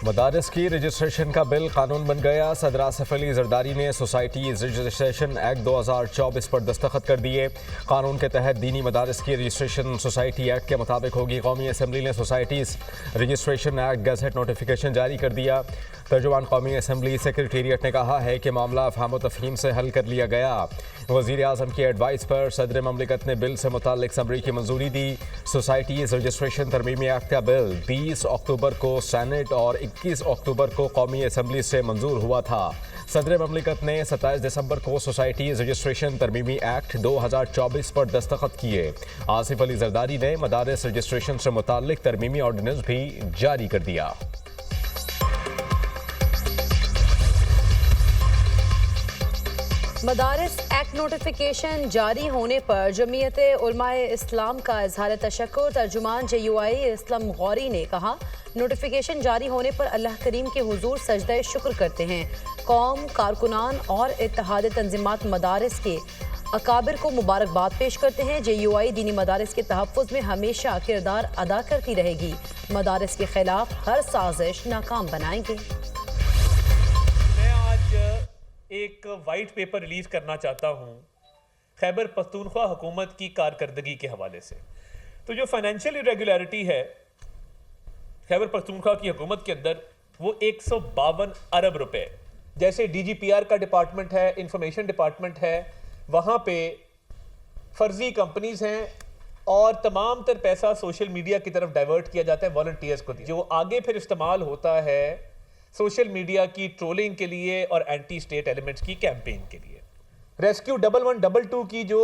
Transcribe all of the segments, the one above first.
मदारिस की रजिस्ट्रेशन का बिल कानून बन गया। सदर आसिफ अली जरदारी ने सोसाइटीज रजिस्ट्रेशन एक्ट 2024 पर दस्तखत कर दिए। कानून के तहत दीनी मदारिस की रजिस्ट्रेशन सोसाइटी एक्ट के मुताबिक होगी। कौमी असम्बली ने societies registration act gazette notification जारी कर दिया। तर्जुमान कौमी असम्बली सेक्रेटेरिएट ने कहा है कि मामला अफ़हाम व तफ़हीम से हल कर लिया गया। वज़ीर आज़म की एडवाइस पर सदर ममलिकत ने बिल से मुताल्लिक समरी की मंजूरी दी। सोसाइटीज़ रजिस्ट्रेशन तरमीमी एक्ट का बिल 20 अक्टूबर को सैनेट और 21 अक्टूबर को कौमी असम्बली से मंजूर हुआ था। सदर ममलिकत ने 27 दिसंबर को सोसाइटीज़ रजिस्ट्रेशन तरमीमी एक्ट 2024 पर दस्तखत किए। आसिफ अली जरदारी ने मदारिस रजिस्ट्रेशन से मुताल्लिक तरमीमी ऑर्डिनेंस भी जारी कर दिया। मदारिस एक्ट नोटिफिकेशन जारी होने पर जमीयत उलमाए इस्लाम का इजहार तशक्कुर। तर्जुमान JUI इस्लाम गौरी ने कहा, नोटिफिकेशन जारी होने पर अल्लाह करीम के हुजूर सजदा शुक्र करते हैं। कौम, कारकुनान और इत्तेहाद तंजीमात मदारिस के अकाबिर को मुबारकबाद पेश करते हैं। JUI दीनी मदारिस के तहफ़्फ़ुज़ में हमेशा किरदार अदा करती रहेगी। मदारिस के खिलाफ हर साजिश नाकाम बनाएंगे। एक वाइट पेपर रिलीज़ करना चाहता हूँ खैबर पख्तूनख्वा हुकूमत की कारकर्दगी के हवाले से। तो जो फाइनेंशियल इरेगुलरिटी है खैबर पख्तूनख्वा की हुकूमत के अंदर, वो 152 अरब रुपए, जैसे DGPR का डिपार्टमेंट है, इंफॉर्मेशन डिपार्टमेंट है, वहाँ पे फर्जी कंपनीज हैं और तमाम तर पैसा सोशल मीडिया की तरफ डाइवर्ट किया जाता है वॉलंटियर्स को, जो आगे फिर इस्तेमाल होता है सोशल मीडिया की ट्रोलिंग के लिए और एंटी स्टेट एलिमेंट्स की कैंपेन के लिए। रेस्क्यू 1122 की जो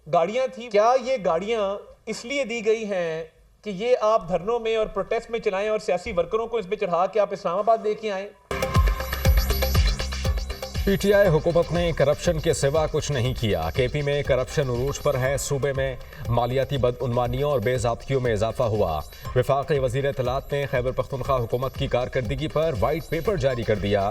गाड़ियां थी, क्या ये गाड़ियां इसलिए दी गई हैं कि ये आप धरनों में और प्रोटेस्ट में चलाएं और सियासी वर्करों को इसमें चढ़ा के आप इस्लामाबाद लेके आएं? PTI हुकूमत ने करप्शन के सिवा कुछ नहीं किया। KP में करप्शन उरूज पर है। सूबे में मालियाती बदउनवानियों और बेज़ाब्तियों में इजाफा हुआ। वफाकी वज़ीर इत्तलात ने खैबर पख्तूनख्वा हुकूमत की कारकर्दगी पर वाइट पेपर जारी कर दिया।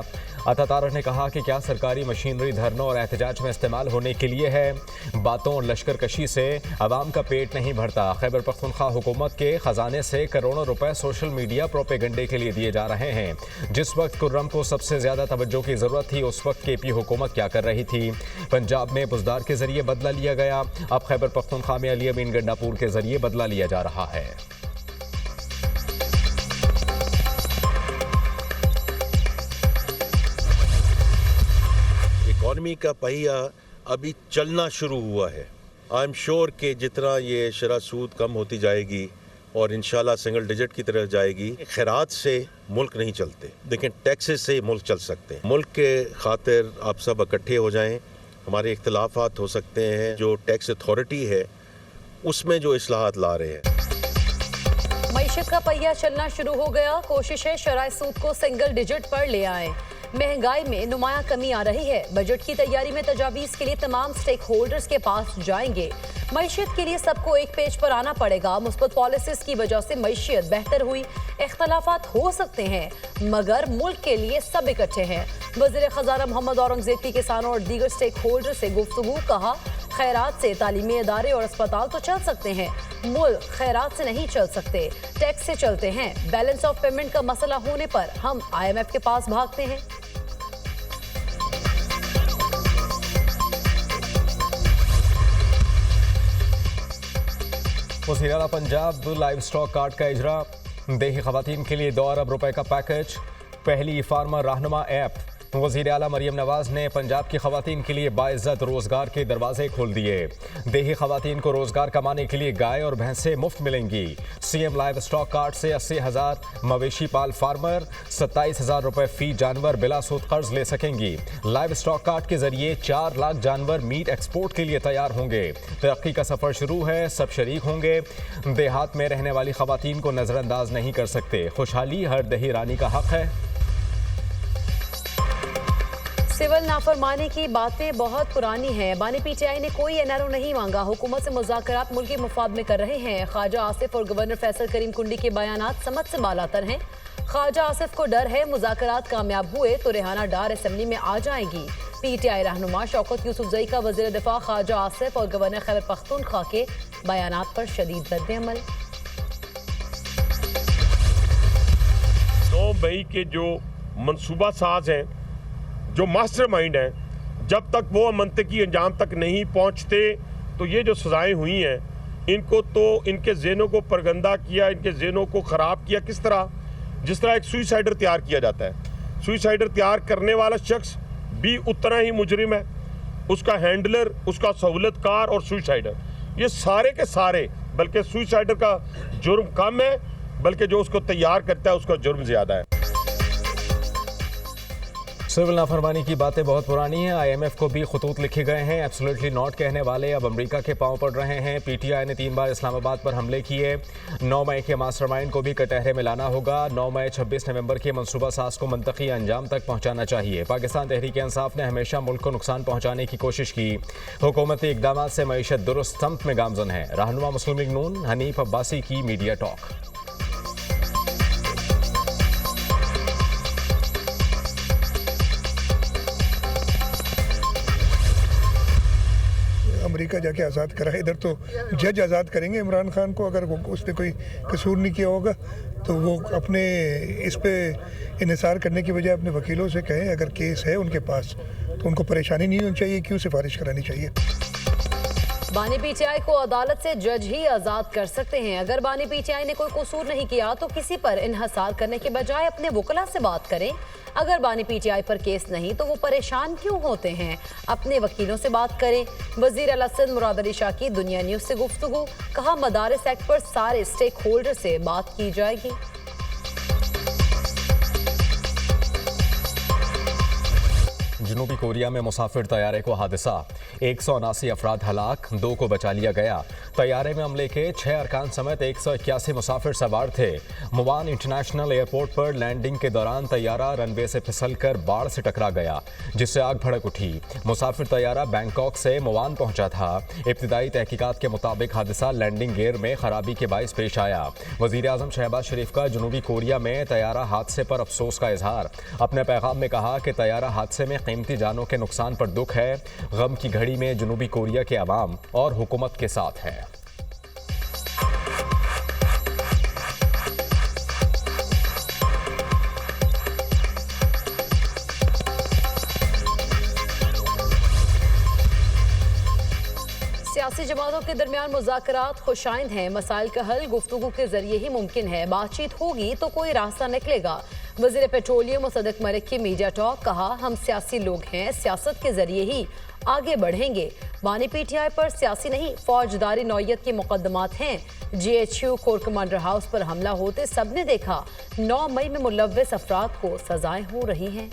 अता तारक ने कहा कि क्या सरकारी मशीनरी धरनों और एहतजाज में इस्तेमाल होने के लिए है? बातों और लश्कर कशी से अवाम का पेट नहीं भरता। खैबर पख्तूनख्वा हुकूमत के खजाने से करोड़ों रुपए सोशल मीडिया प्रोपेगंडे के लिए दिए जा रहे हैं। जिस वक्त खुर्रम को सबसे ज्यादा तवज्जो की जरूरत थी, उस वक्त KP हुकूमत क्या कर रही थी? पंजाब में बुजदार के जरिए बदला लिया गया। अब खैबर पख्तूनख्वा में अली अमीन गंडापुर के जरिए बदला लिया जा रहा है। इकॉनमी का पहिया अभी चलना शुरू हुआ है। आई एम श्योर कि जितना ये शरह सूद कम होती जाएगी और इंशाल्लाह सिंगल डिजिट की तरफ जाएगी, खैरात से मुल्क नहीं चलते, लेकिन टैक्सेस से मुल्क चल सकते हैं। मुल्क के खातिर आप सब इकट्ठे हो जाएं। हमारे इख्तिलाफात हो सकते हैं, जो टैक्स अथॉरिटी है उसमें जो इस्लाहात ला रहे हैं। मईशत का पहिया चलना शुरू हो गया। कोशिश है शरह सूद को सिंगल डिजिट पर ले आए। महंगाई में नुमाया कमी आ रही है। बजट की तैयारी में तजावीज़ के लिए तमाम स्टेक होल्डर्स के पास जाएंगे। मईशत के लिए सबको एक पेज पर आना पड़ेगा। मुस्बत पॉलिसीज की वजह से मईशत बेहतर हुई। इख्तलाफात हो सकते हैं मगर मुल्क के लिए सब इकट्ठे हैं। वज़ीर खजाना मोहम्मद औरंगजेब की किसानों और दीगर स्टेक होल्डर से गुफ्तगू। कहा, खैरात से तालीमी इदारे और अस्पताल तो चल सकते हैं, मुल्क खैरात से नहीं चल सकते, टैक्स से चलते हैं। बैलेंस ऑफ पेमेंट का मसला होने पर हम IMF के पास भागते हैं। वज़ीर आला पंजाब लाइव स्टॉक कार्ड का इजरा। देही खवातीन के लिए 2 अरब रुपए का पैकेज। पहली फार्मर रहनुमा ऐप। वज़ीर आला मरियम नवाज ने पंजाब की खवातीन के लिए बाइज़्ज़त रोज़गार के दरवाजे खोल दिए। देही खवातीन को रोज़गार कमाने के लिए गाय और भैंसें मुफ्त मिलेंगी। CM लाइव स्टॉक कार्ड से 80,000 मवेशी पाल फार्मर 27,000 रुपए फी जानवर बिला सूद कर्ज ले सकेंगी। लाइव स्टॉक कार्ड के जरिए 4 लाख जानवर मीट एक्सपोर्ट के लिए तैयार होंगे। तरक्की का सफ़र शुरू है, सब शरीक होंगे। देहात में रहने वाली खवातीन को नज़रअंदाज नहीं कर सकते। खुशहाली हर दही रानी का हक है। सिविल नाफरमानी की बातें बहुत पुरानी हैं। बानी PTI ने कोई NRO नहीं मांगा। हुकूमत से मुज़ाकरात मुल्की मुफाद में कर रहे हैं। ख्वाजा आसिफ और गवर्नर फैसल करीम कुंडी के बयानात समझ से बालातर हैं। ख्वाजा आसिफ को डर है मुज़ाकरात कामयाब हुए तो रेहाना डार असेंबली में आ जाएंगी। PTI रहनुमा शौकत यूसुफजई का वज़ीर दिफा ख्वाजा आसिफ और गवर्नर खैबर पख्तूनख्वा के बयानात पर शदीद रद्द-ए-अमल। 9 मई के जो मंसूबा साज हैं, जो मास्टरमाइंड हैं, जब तक वो मंतकी अंजाम तक नहीं पहुंचते तो ये जो सजाएं हुई हैं इनको तो इनके ज़हनों को परगंदा किया, इनके ज़हनों को ख़राब किया। किस तरह? जिस तरह एक सुइसाइडर तैयार किया जाता है, सुइसाइडर तैयार करने वाला शख्स भी उतना ही मुजरिम है, उसका हैंडलर, उसका सहूलतकार और सुइसाइडर, ये सारे के सारे, बल्कि सुइसाइडर का जुर्म कम है, बल्कि जो उसको तैयार करता है उसका जुर्म ज़्यादा है। सिविल नाफरमानी की बातें बहुत पुरानी हैं। IMF को भी खतूत लिखे गए हैं। एब्सोल्युटली नॉट कहने वाले अब अमेरिका के पांव पड़ रहे हैं। PTI ने 3 बार इस्लामाबाद पर हमले किए। 9 मई के मास्टरमाइंड को भी कटहरे में लाना होगा। 9 मई 26 नवंबर के मंसूबा साज को मंतकी अंजाम तक पहुंचाना चाहिए। पाकिस्तान तहरीक इंसाफ ने हमेशा मुल्क को नुकसान पहुंचाने की कोशिश की। हुकूमती इकदाम से मईशत दुरुस्त समत में गामजन है। रहनुमा मुस्लिम लीग नून हनीफ अब्बासी की मीडिया टॉक। अमेरिका जाके आज़ाद करा, इधर तो जज आज़ाद करेंगे इमरान खान को। अगर उसने कोई कसूर नहीं किया होगा तो वो अपने इस पे इन्हिसार करने की बजाय अपने वकीलों से कहें, अगर केस है उनके पास तो उनको परेशानी नहीं होनी चाहिए, क्यों सिफारिश करानी चाहिए। बानी PTI को अदालत से जज ही आज़ाद कर सकते हैं। अगर बानी PTI ने कोई कसूर नहीं किया तो किसी पर इन्हिसार करने के बजाय अपने वकला से बात करें। अगर बानी PTI पर केस नहीं तो वो परेशान क्यों होते हैं? अपने वकीलों से बात करें। वजीर अल हसन मुराद अली शाह की दुनिया न्यूज़ से गुफ्तगू, कहा मदारिस एक्ट पर सारे स्टेक होल्डर से बात की जाएगी। जनूबी कोरिया में मुसाफिर तैयारे को हादसा, 179 अफराद हलाक, 2 को बचा लिया गया। तैयारे में हमले के 6 अरकान समेत 181 मुसाफिर सवार थे। मुवान इंटरनेशनल एयरपोर्ट पर लैंडिंग के दौरान तैयारा रनवे से फिसलकर बाढ़ से टकरा गया, जिससे आग भड़क उठी। मुसाफिर तैयारा बैंकॉक से मुवान पहुंचा था। इब्तिदाई तहकीकात के मुताबिक हादसा लैंडिंग गियर में खराबी के बाइस पेश आया। वजीर आजम शहबाज शरीफ का जनूबी कोरिया में तैयारा हादसे पर अफसोस का इजहार। अपने पैगाम में कहा कि तैयारा हादसे में कीमती जानों के नुकसान पर दुख है। गम की घड़ी में जनूबी कोरिया के अवाम और हुकूमत के साथ है। सियासी जमातों के दरमियान मुज़ाकरात खुशाइंद हैं। मसाइल का हल गुफ्तगू के जरिए ही मुमकिन है। बातचीत होगी तो कोई रास्ता निकलेगा। वज़ीर पेट्रोलियम मुसद्दक मलिक की मीडिया टॉक, कहा हम सियासी लोग हैं, सियासत के जरिए ही आगे बढ़ेंगे। बानी PTI पर सियासी नहीं फौजदारी नौयत के मुकदमात हैं। GHU कोर कमांडर हाउस पर हमला होते सबने देखा। 9 मई में मुलव्वस अफराद को सजाएं हो रही हैं।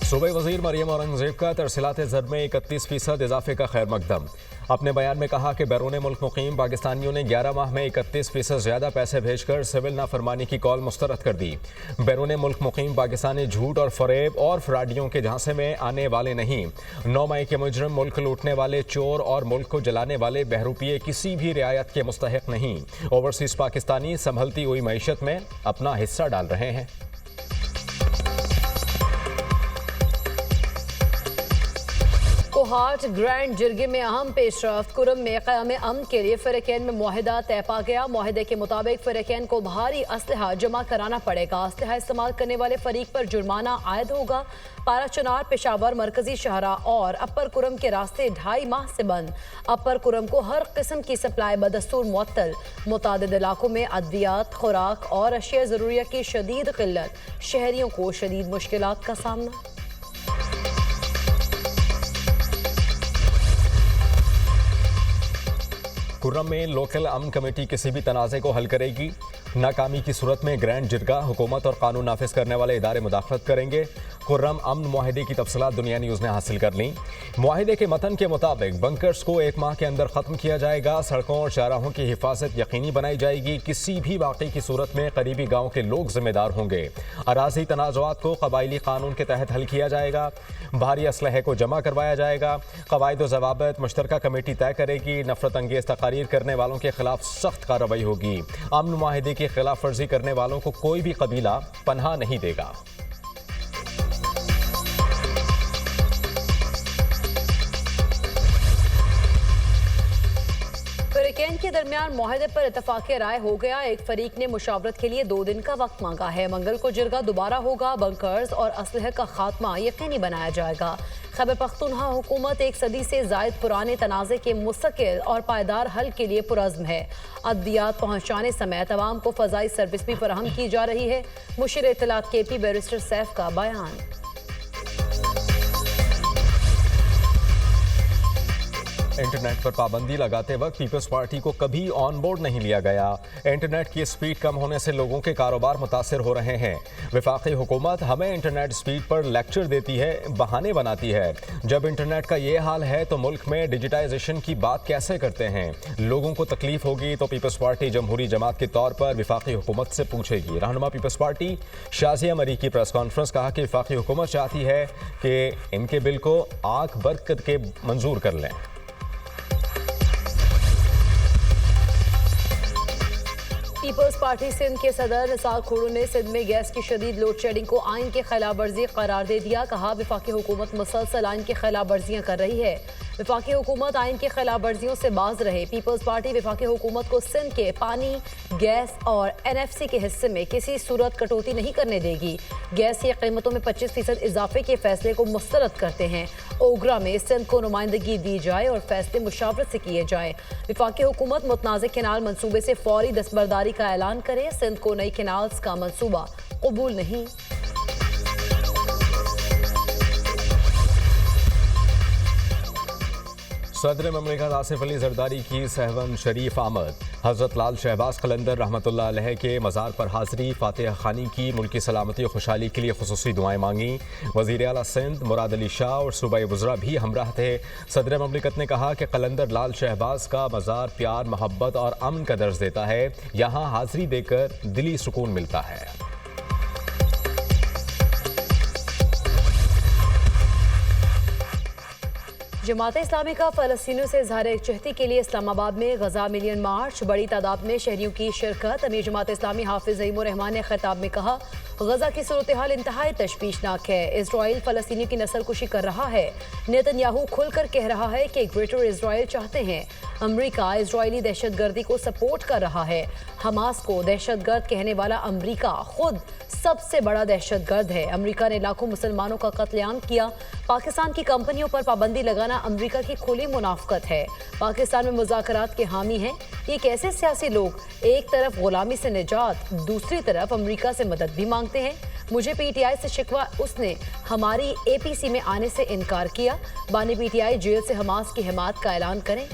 सूबाई वजीर मरियम औरंगजेब का तरसीलात ज़र में 31% इजाफे का खैर मकदम। अपने बयान में कहा कि बैरून मुल्क मुकीम पाकिस्तानियों ने 11 माह में 31% ज़्यादा पैसे भेजकर सिविल नाफरमानी की कॉल मुस्तरद कर दी। बैरून मुल्क मुकीम पाकिस्तानी झूठ और फरेब और फ्राडियों के झांसे में आने वाले नहीं। 9 मई के मुजरिम, मुल्क लूटने वाले चोर और मुल्क को जलाने वाले बहरूपिये किसी भी रियायत के मुस्तहिक नहीं। ओवरसीज़ पाकिस्तानी संभलती हुई मईशत में अपना हिस्सा डाल रहे हैं। कोहाट ग्रैंड जिरगे में अहम पेशरफ्त। कुरम में क़याम अमन के लिए फ़िरक़ैन में मुआहिदा तय पा गया। मुआहिदे के मुताबिक फ़िरक़ैन को भारी असलहा जमा कराना पड़ेगा। असलहा इस्तेमाल करने वाले फरीक पर जुर्माना आयद होगा। पारा चनार, पेशावर, मरकजी शहरा और अपर कुरम के रास्ते 2.5 माह से बंद। अपर कुरम को हर किस्म की सप्लाई बदस्तूर मुअत्तल। मुतादिद इलाकों में अद्वियात, खुराक और अशिया ज़रूरिया की शदीद क़िल्लत। शहरियों को शदीद मुश्किलात का सामना। कुर्रम में लोकल अमन कमेटी किसी भी तनाज़े को हल करेगी। नाकामी की सूरत में ग्रैंड जिरगा हुकूमत और कानून नाफिज करने वाले इदारे मुदाखलत करेंगे। कुर्रम अमन मुआहिदे की तफसीलात दुनिया न्यूज़ ने हासिल कर ली। मुआहिदे के मतन के मुताबिक बंकर्स को 1 माह के अंदर ख़त्म किया जाएगा। सड़कों और चौराहों की हिफाजत यकीनी बनाई जाएगी। किसी भी वाक़े की सूरत में करीबी गाँव के लोग जिम्मेदार होंगे। अराज़ी तनाज़ुआत को कबायली कानून के तहत हल किया जाएगा। भारी असलहे को जमा करवाया जाएगा। कवायद व ज़वाबित मुश्तरका कमेटी तय करेगी। नफरत अंगेज़ तकारीर करने वालों के खिलाफ सख्त कार्रवाई होगी। अमन मुआहिदे की खिलाफ वर्जी करने वालों को कोई भी कबीला पनाह नहीं देगा। वीकेंड के दरमियान मुआहदे पर इत्तफाक राय हो गया। एक फरीक ने मुशावरत के लिए 2 दिन का वक्त मांगा है। मंगल को जिरगा दोबारा होगा। बंकर्स और असलहे का खात्मा यकीनी बनाया जाएगा। खैबर पख्तूनख्वा हुकूमत 1 सदी से जायद पुराने तनाज़े के मुस्तकिल और पायदार हल के लिए पुरज़्म है। अद्वियात पहुँचाने समय तमाम को फ़ज़ाई सर्विस भी फराहम की जा रही है। मुशीर इत्तलात KP बैरिस्टर सैफ का बयान। इंटरनेट पर पाबंदी लगाते वक्त पीपल्स पार्टी को कभी ऑन बोर्ड नहीं लिया गया। इंटरनेट की स्पीड कम होने से लोगों के कारोबार मुतासिर हो रहे हैं। वफाकी हुकूमत हमें इंटरनेट स्पीड पर लेक्चर देती है, बहाने बनाती है। जब इंटरनेट का ये हाल है तो मुल्क में डिजिटाइजेशन की बात कैसे करते हैं? लोगों को तकलीफ होगी तो पीपल्स पार्टी जमहूरी जमात के तौर पर वफाकी हुकूमत से पूछेगी। रहनुमा पीपल्स पार्टी शाजिया मरी की प्रेस कॉन्फ्रेंस कहा कि वफाकी हुकूमत चाहती है कि इनके बिल को आंख बंद करके मंजूर कर लें। पीपल्स पार्टी सिंध के सदर निसार खोड़ू ने सिंध में गैस की शदीद लोड शेडिंग को आइन की खिलाफ वर्जी करार दे दिया। कहा वफाकी हुकूमत मुसलसल आइन की खिलाफ वर्जियाँ कर रही है। वफाकी हुकूमत आइन की खिलाफ वर्जियों से बाज रहे। पीपल्स पार्टी वफाकी हुकूमत को सिंध के पानी, गैस और NFC के हिस्से में किसी सूरत कटौती नहीं करने देगी। गैस की कीमतों में 25% इजाफे के फैसले को मुस्तरद करते हैं। ओगरा में सिंध को नुमाइंदगी दी जाए और फैसले मुशावरत से किए जाए। वफाकी हुकूमत मुतनाज़ केनाल मनसूबे से फौरी दस्तबरदारी का ऐलान करे। सिंध को नई केनाल्स का मंसूबा कबूल नहीं। सदर ममलिकत आसिफ अली जरदारी की सहवन शरीफ आमद। हज़रत लाल शहबाज कलंदर रहमतुल्लाह अलैह के मज़ार पर हाज़री, फातिहा खानी की, मुल्की सलामती और खुशहाली के लिए खुसूसी दुआएं मांगी। वज़ीर आला सिंध मुराद अली शाह और सूबाई वज़रा भी हमराह थे। सदर ममलिकत ने कहा कि कलंदर लाल शहबाज का मज़ार प्यार, मोहब्बत और अमन का दर्ज देता है। यहाँ हाज़री देकर दिली सुकून मिलता है। जमात इस्लामी का फ़लस्तीनियों से इज़हार यकजहती के लिए इस्लामाबाद में गजा मिलियन मार्च, बड़ी तादाद में शहरियों की शिरकत। अमीर जमात इस्लामी हाफिज़ ज़ईमुर रहमान ने खिताब में कहा, गजा की सूरत हाल इंतहाई तशवीशनाक है। इजराइल फ़लस्तीनियों की नस्लकुशी कर रहा है। नेतन्याहू खुलकर कह रहा है कि ग्रेटर इजराइल चाहते हैं। अमरीका इजरायली दहशतगर्दी को सपोर्ट कर रहा है। हमास को दहशतगर्द कहने वाला अमरीका खुद सबसे बड़ा दहशतगर्द है। अमरीका ने लाखों मुसलमानों का कत्लेआम किया। पाकिस्तान की कंपनियों पर पाबंदी लगाना अमरीका की खुली मुनाफकत है। पाकिस्तान में मुज़ाकरात के हामी हैं। ये कैसे सियासी लोग एक तरफ गुलामी से निजात, दूसरी तरफ अमरीका से मदद भी मांगते हैं। मुझे PTI से शिकवा, उसने हमारी APC में आने से इनकार किया। बानी PTI जेल से हमास की हिमायत का ऐलान करें।